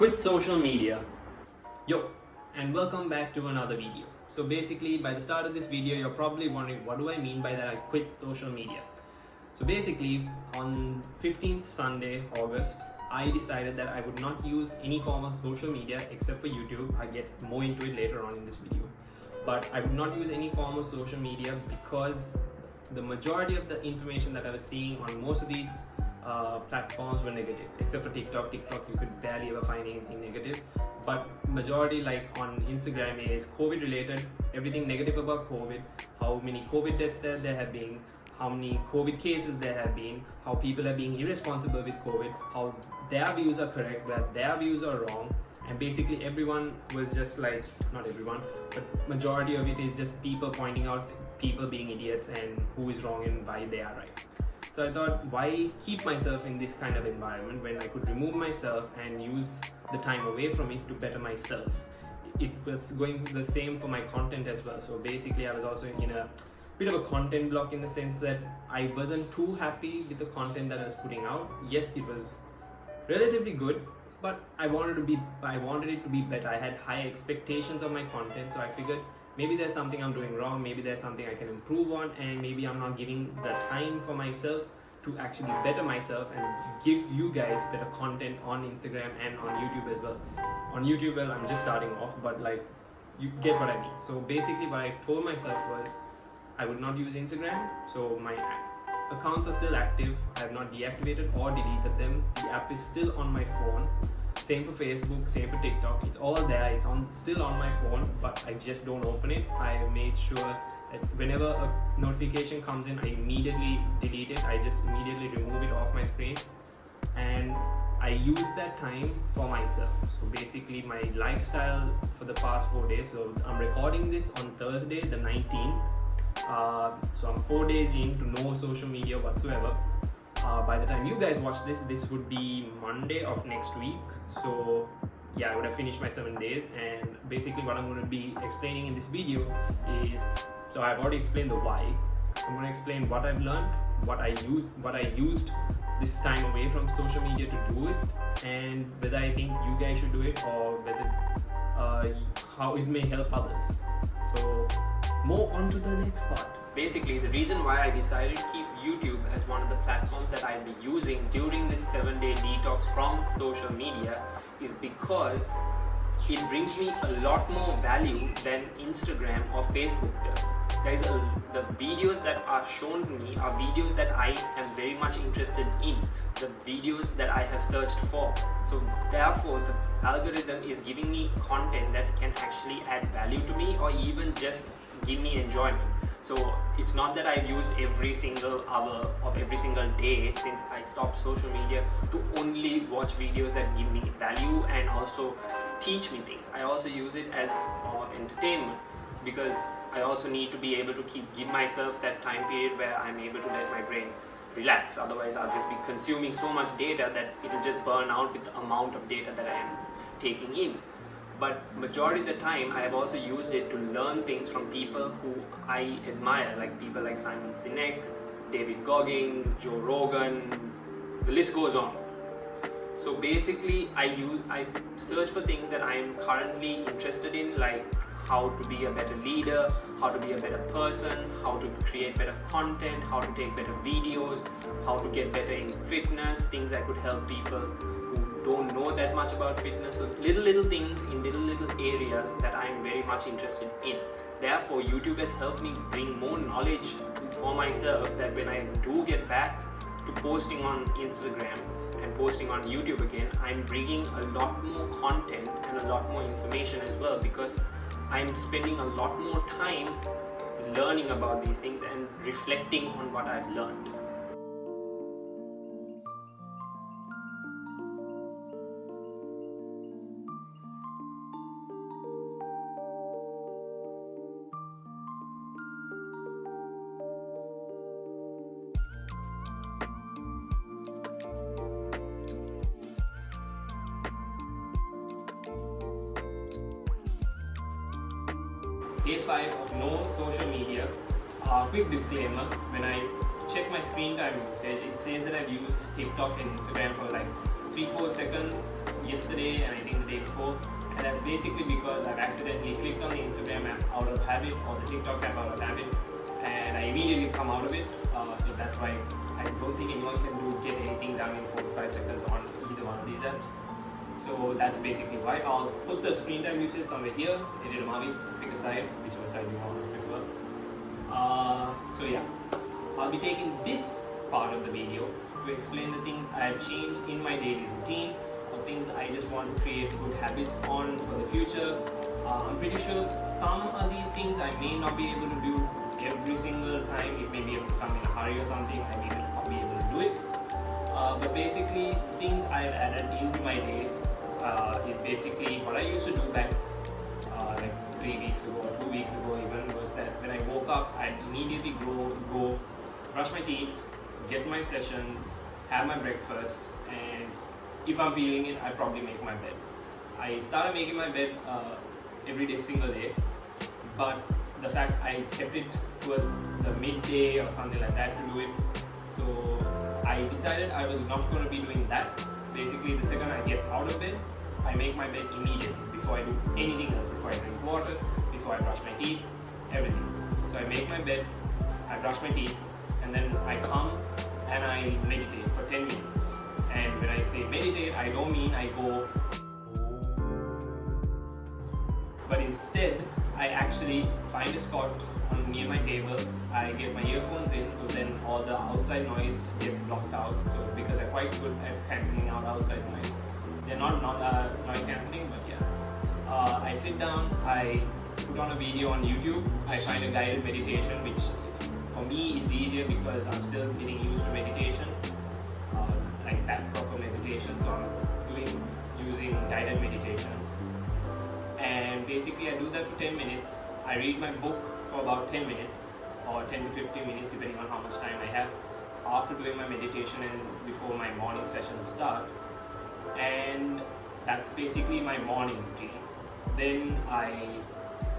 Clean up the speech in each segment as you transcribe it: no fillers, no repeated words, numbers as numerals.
Quit social media. Yo, and welcome back to another video. So basically, by the start of this video, you're probably wondering, what do I mean by that I quit social media? So basically, on 15th Sunday, August, I decided that I would not use any form of social media except for YouTube. I'll get more into it later on in this video. But I would not use any form of social media because the majority of the information that I was seeing on most of these platforms were negative, except for TikTok. TikTok, you could barely ever find anything negative. But majority, like on Instagram, is COVID related, everything negative about COVID, how many COVID deaths there have been, how many COVID cases there have been, how people are being irresponsible with COVID, how their views are correct, where their views are wrong. And basically everyone was just like, not everyone, but majority of it is just people pointing out people being idiots and who is wrong and why they are right. So I thought, why keep myself in this kind of environment when I could remove myself and use the time away from it to better myself. It was going the same for my content as well. So basically I was also in a bit of a content block, in the sense that I wasn't too happy with the content that I was putting out. Yes, it was relatively good, but I wanted it to be better. I had high expectations of my content, so I figured maybe there's something I'm doing wrong, maybe there's something I can improve on, and maybe I'm not giving the time for myself to actually better myself and give you guys better content on Instagram and on YouTube as well. On YouTube, well, I'm just starting off, but like, you get what I mean. So basically what I told myself was I would not use Instagram, so my accounts are still active. I have not deactivated or deleted them. The app is still on my phone. Same for Facebook, same for TikTok. It's all there. It's still on my phone, but I just don't open it. I made sure that whenever a notification comes in, I immediately delete it. I just immediately remove it off my screen, and I use that time for myself. So basically my lifestyle for the past 4 days. So I'm recording this on Thursday, the 19th. So I'm 4 days into no social media whatsoever. By the time you guys watch this would be Monday of next week. So yeah, I would have finished my 7 days. And basically what I'm going to be explaining in this video is, so I've already explained the why. I'm going to explain what I've learned, what I used this time away from social media to do it, and whether I think you guys should do it, or whether how it may help others. So more on to the next part. Basically, the reason why I decided to keep YouTube as one of the platforms that I'll be using during this 7-day detox from social media is because it brings me a lot more value than Instagram or Facebook does. The videos that are shown to me are videos that I am very much interested in, the videos that I have searched for. So therefore, the algorithm is giving me content that can actually add value to me, or even just give me enjoyment. So it's not that I've used every single hour of every single day since I stopped social media to only watch videos that give me value and also teach me things. I also use it as entertainment, because I also need to be able to give myself that time period where I'm able to let my brain relax. Otherwise I'll just be consuming so much data that it'll just burn out with the amount of data that I am taking in. But majority of the time I have also used it to learn things from people who I admire, like people like Simon Sinek, David Goggins, Joe Rogan, the list goes on. So basically I search for things that I'm currently interested in, like how to be a better leader, how to be a better person, how to create better content, how to take better videos, how to get better in fitness, things that could help people who don't know that much about fitness. So little things in little areas that I'm very much interested in. Therefore, YouTube has helped me bring more knowledge for myself, that when I do get back to posting on Instagram and posting on YouTube again, I'm bringing a lot more content and a lot more information as well, because I'm spending a lot more time learning about these things and reflecting on what I've learned. Day 5 of no social media. Quick disclaimer, when I check my screen time usage, it says that I've used TikTok and Instagram for like 3-4 seconds yesterday and I think the day before, and that's basically because I've accidentally clicked on the Instagram app out of habit or the TikTok app out of habit, and I immediately come out of it. So that's why I don't think anyone can get anything done in 4 to 5 seconds on either one of these apps. So that's basically why. I'll put the screen time usage somewhere here. Edit Mavi, pick a side, whichever side you want to prefer. So yeah, I'll be taking this part of the video to explain the things I have changed in my daily routine, or things I just want to create good habits on for the future. I'm pretty sure some of these things I may not be able to do every single time. If maybe I'm in a hurry or something, I may not be able to do it. But basically, things I've added into my day is basically what I used to do back like 3 weeks ago or 2 weeks ago even, was that when I woke up, I'd immediately go brush my teeth, get my sessions, have my breakfast, and if I'm feeling it, I'd probably make my bed. I started making my bed every day, single day, but the fact I kept it towards the midday or something like that to do it, so I decided I was not going to be doing that. Basically, the second I get out of bed, I make my bed immediately before I do anything else, before I drink water, before I brush my teeth, everything. So I make my bed, I brush my teeth, and then I come and I meditate for 10 minutes. And when I say meditate, I don't mean I go, but instead I actually find a spot near my table, I get my earphones in, so then all the outside noise gets blocked out. So because I'm quite good at cancelling out outside noise, they're not noise cancelling, but yeah. I sit down, I put on a video on YouTube, I find a guided meditation, which for me is easier because I'm still getting used to meditation, like that proper meditation. So I'm using guided meditations, and basically I do that for 10 minutes. I read my book for about 10 minutes or 10 to 15 minutes depending on how much time I have after doing my meditation and before my morning sessions start. And that's basically my morning routine. Then I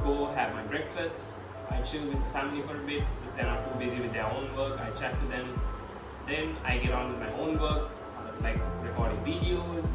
go have my breakfast, I chill with the family for a bit. If they're not too busy with their own work, I chat to them. Then I get on with my own work, like recording videos,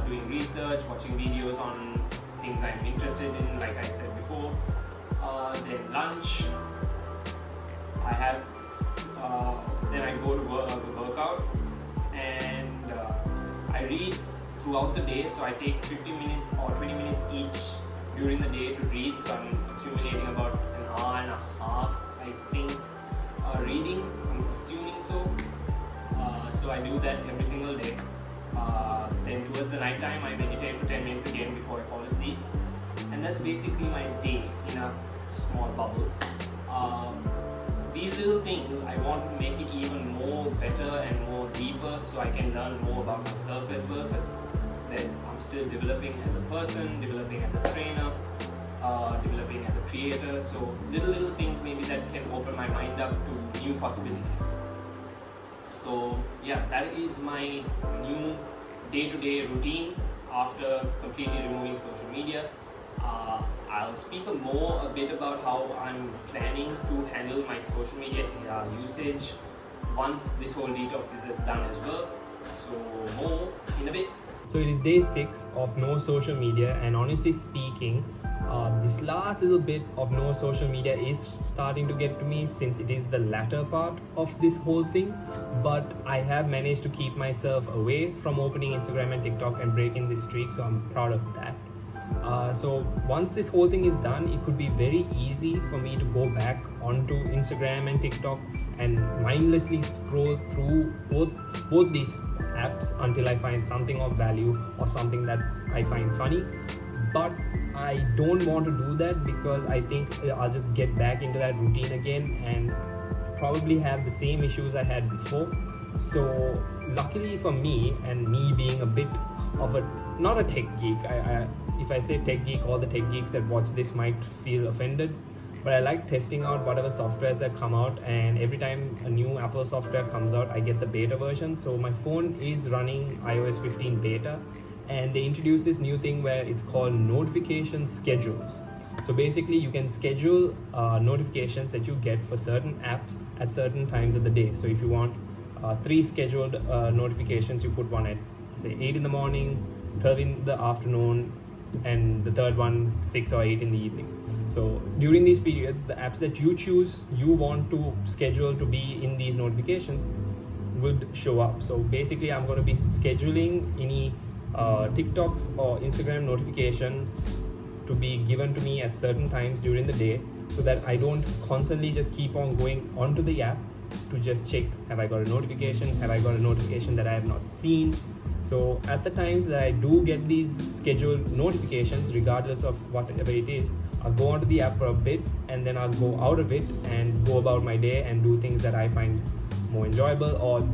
doing research, watching videos on things I'm interested in, like I said before. Then lunch, I have, then I go to workout, and I read throughout the day. So I take 15 minutes or 20 minutes each during the day to read. So I'm accumulating about an hour and a half, I think, reading. I'm assuming so. So I do that every single day. Then towards the night time, I meditate for 10 minutes again before I fall asleep. And that's basically my day in a small bubble. These little things, I want to make it even more better and more deeper, so I can learn more about myself as well, because I'm still developing as a person, developing as a trainer, developing as a creator. So little things maybe that can open my mind up to new possibilities. So yeah, that is my new day-to-day routine after completely removing social media. I'll speak a bit about how I'm planning to handle my social media usage once this whole detox is done as well. So more in a bit. So it is day 6 of no social media, and honestly speaking, this last little bit of no social media is starting to get to me, since it is the latter part of this whole thing. But I have managed to keep myself away from opening Instagram and TikTok and breaking this streak, so I'm proud of that. So once this whole thing is done, it could be very easy for me to go back onto Instagram and TikTok and mindlessly scroll through both these apps until I find something of value or something that I find funny. But I don't want to do that, because I think I'll just get back into that routine again and probably have the same issues I had before. So luckily for me, and me being a bit of not a tech geek, if I say tech geek, all the tech geeks that watch this might feel offended, but I like testing out whatever softwares that come out, and every time a new Apple software comes out, I get the beta version. So my phone is running iOS 15 beta, and they introduced this new thing where it's called notification schedules. So basically you can schedule notifications that you get for certain apps at certain times of the day. So if you want 3 scheduled notifications. You put one at say 8 in the morning, 12 in the afternoon, and the third one 6 or 8 in the evening. So during these periods, the apps that you choose, you want to schedule to be in these notifications would show up. So basically I'm going to be scheduling any TikToks or Instagram notifications to be given to me at certain times during the day, so that I don't constantly just keep on going onto the app to just check, have I got a notification, have I got a notification that I have not seen. So at the times that I do get these scheduled notifications, regardless of whatever it is, I'll go onto the app for a bit, and then I'll go out of it and go about my day and do things that I find more enjoyable, or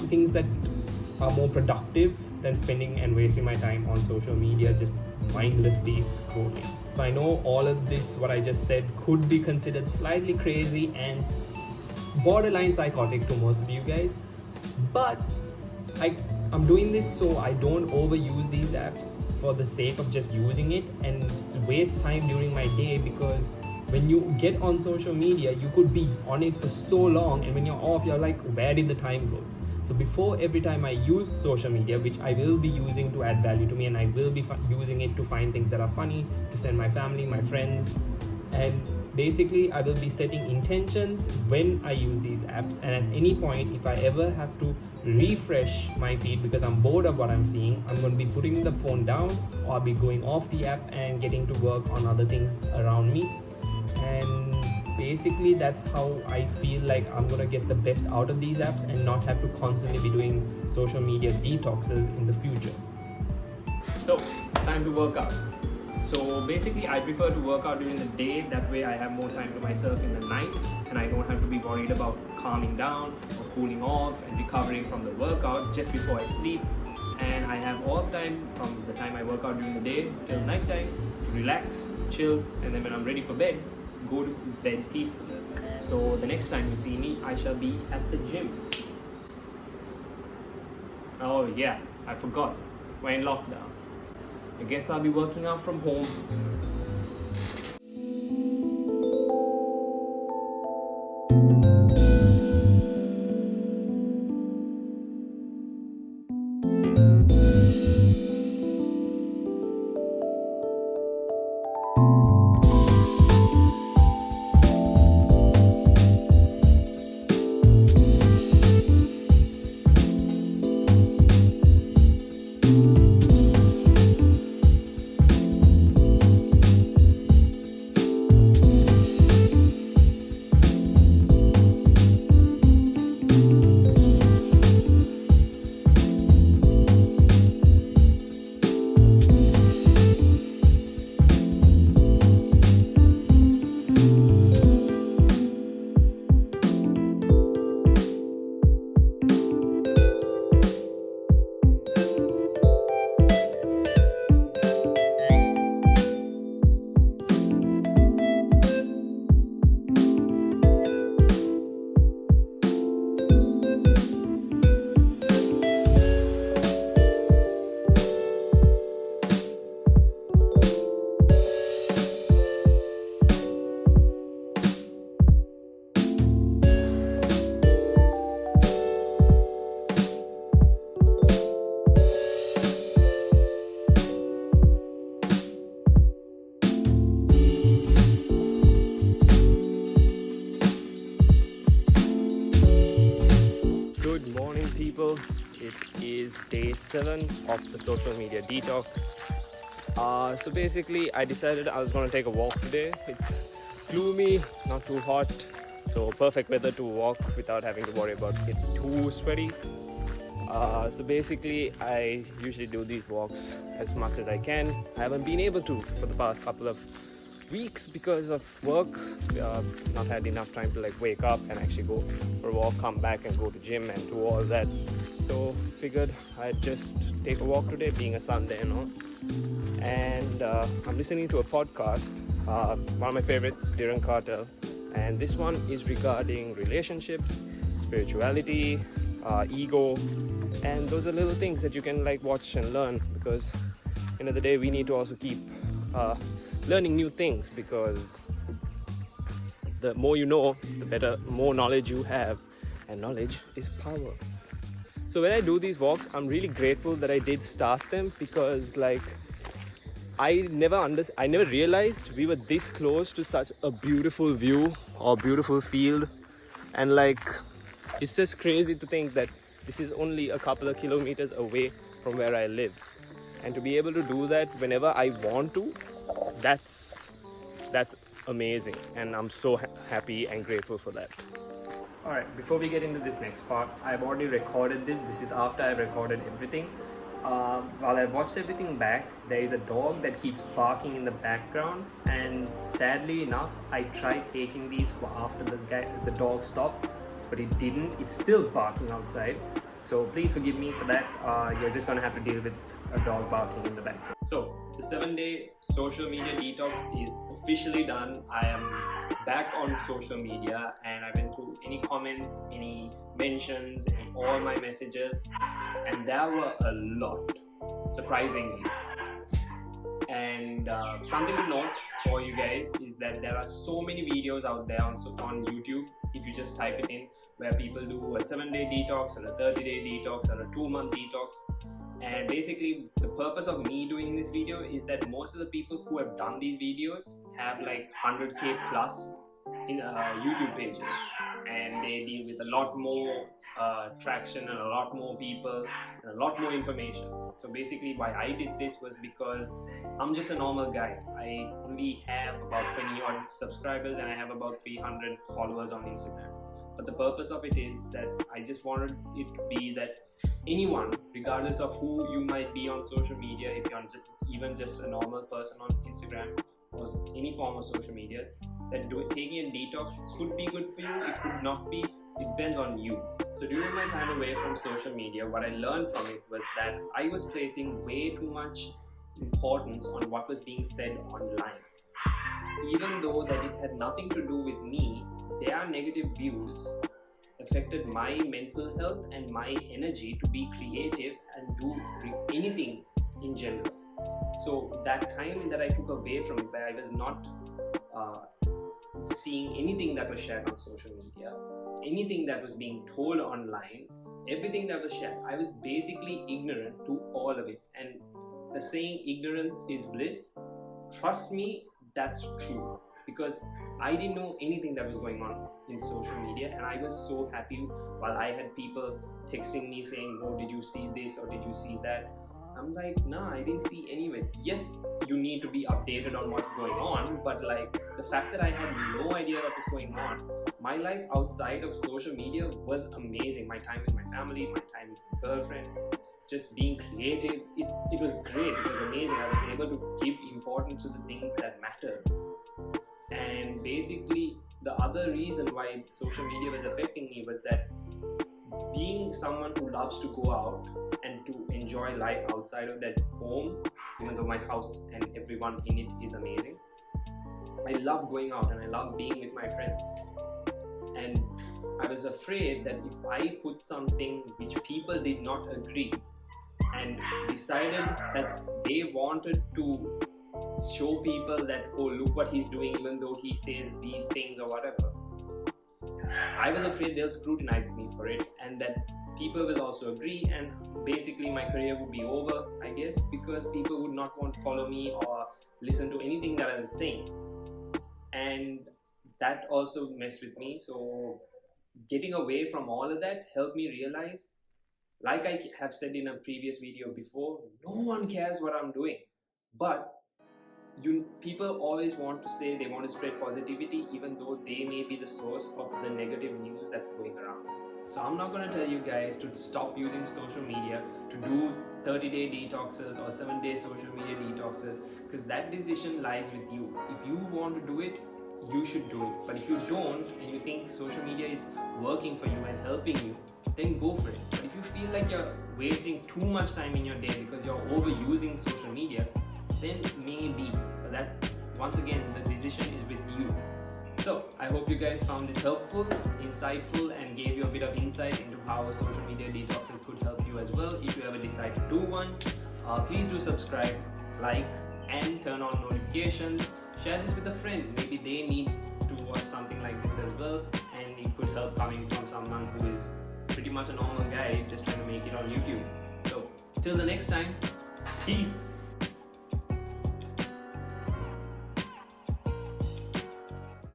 things that are more productive than spending and wasting my time on social media just mindlessly scrolling. I know all of this, what I just said, could be considered slightly crazy and borderline psychotic to most of you guys, but I'm doing this so I don't overuse these apps for the sake of just using it and waste time during my day, because when you get on social media, you could be on it for so long, and when you're off, you're like, where did the time go? So before every time I use social media, which I will be using to add value to me, and I will be using it to find things that are funny, to send my family, my friends, and basically I will be setting intentions when I use these apps. And at any point, if I ever have to refresh my feed because I'm bored of what I'm seeing, I'm going to be putting the phone down, or I'll be going off the app and getting to work on other things around me. And basically that's how I feel like I'm gonna get the best out of these apps and not have to constantly be doing social media detoxes in the future. So time to work out. So basically I prefer to work out during the day, that way I have more time to myself in the nights, and I don't have to be worried about calming down or cooling off and recovering from the workout just before I sleep. And I have all the time from the time I work out during the day till night time to relax, chill, and then when I'm ready for bed, go to bed peacefully. So the next time you see me, I shall be at the gym. Oh yeah, I forgot, we're in lockdown. I guess I'll be working out from home. Good morning, people. It is day 7 of the social media detox. So basically I decided I was going to take a walk today. It's gloomy, not too hot, so perfect weather to walk without having to worry about getting too sweaty. So basically I usually do these walks as much as I can. I haven't been able to for the past couple of weeks because of work. Not had enough time to like wake up and actually go for a walk, come back and go to gym and do all that. So figured I'd just take a walk today, being a Sunday and all. And I'm listening to a podcast, one of my favorites, Dhiren Kartal, and this one is regarding relationships, spirituality, ego, and those are little things that you can like watch and learn, because end of the day we need to also keep learning new things, because the more you know, the better, more knowledge you have, and knowledge is power. So when I do these walks, I'm really grateful that I did start them, because I never realized we were this close to such a beautiful view or beautiful field. And it's just crazy to think that this is only a couple of kilometers away from where I live. And to be able to do that whenever I want to, that's amazing. And I'm so happy and grateful for that. Alright, before we get into this next part, I've already recorded this. This is after I've recorded everything. While I watched everything back, there is a dog that keeps barking in the background, and sadly enough, I tried taking these after the dog stopped, but it didn't. It's still barking outside. So please forgive me for that. You're just gonna have to deal with a dog barking in the background. So the 7-day social media detox is officially done. I am back on social media, and I went through any comments, any mentions, all my messages, and there were a lot, surprisingly. And something to note for you guys is that there are so many videos out there on YouTube, if you just type it in, where people do a 7-day detox or a 30-day detox or a 2-month detox. And basically the purpose of me doing this video is that most of the people who have done these videos have like 100k plus in YouTube pages, and they deal with a lot more traction and a lot more people and a lot more information. So basically why I did this was because I'm just a normal guy. I only have about 20 odd subscribers and I have about 300 followers on Instagram. But the purpose of it is that I just wanted it to be that anyone, regardless of who you might be on social media, if you're even just a normal person on Instagram or any form of social media, that taking a detox could be good for you, it could not be, it depends on you. So during my time away from social media, what I learned from it was that I was placing way too much importance on what was being said online. Even though that it had nothing to do with me, their negative views affected my mental health and my energy to be creative and do anything in general. So that time that I took away from it, where I was not seeing anything that was shared on social media, anything that was being told online, everything that was shared, I was basically ignorant to all of it. And the saying ignorance is bliss, trust me, that's true, because I didn't know anything that was going on in social media, and I was so happy while I had people texting me saying, oh, did you see this or did you see that? I'm like, nah, I didn't see any of it. Yes, you need to be updated on what's going on, but like the fact that I had no idea what was going on, my life outside of social media was amazing. My time with my family, my time with my girlfriend, just being creative, it was great, it was amazing. I was able to give importance to the things that matter. And basically the other reason why social media was affecting me was that being someone who loves to go out and to enjoy life outside of that home, even though my house and everyone in it is amazing, I love going out and I love being with my friends. And I was afraid that if I put something which people did not agree and decided that they wanted to show people that, oh, look what he's doing, even though he says these things or whatever, I was afraid they'll scrutinize me for it, and that people will also agree, and basically my career would be over, I guess, because people would not want to follow me or listen to anything that I was saying. And that also messed with me. So getting away from all of that helped me realize, like I have said in a previous video before, no one cares what I'm doing, but people always want to say they want to spread positivity, even though they may be the source of the negative news that's going around. So I'm not going to tell you guys to stop using social media, to do 30-day detoxes or 7-day social media detoxes, because that decision lies with you. If you want to do it, you should do it. But if you don't, and you think social media is working for you and helping you, then go for it. But if you feel like you're wasting too much time in your day because you're overusing social media, then maybe, but that, once again, the decision is with you. So I hope you guys found this helpful, insightful, and gave you a bit of insight into how social media detoxes could help you as well. If you ever decide to do one, please do subscribe, like, and turn on notifications. Share this with a friend, maybe they need to watch something like this as well, and it could help coming from someone who is pretty much a normal guy just trying to make it on YouTube. So till the next time, peace.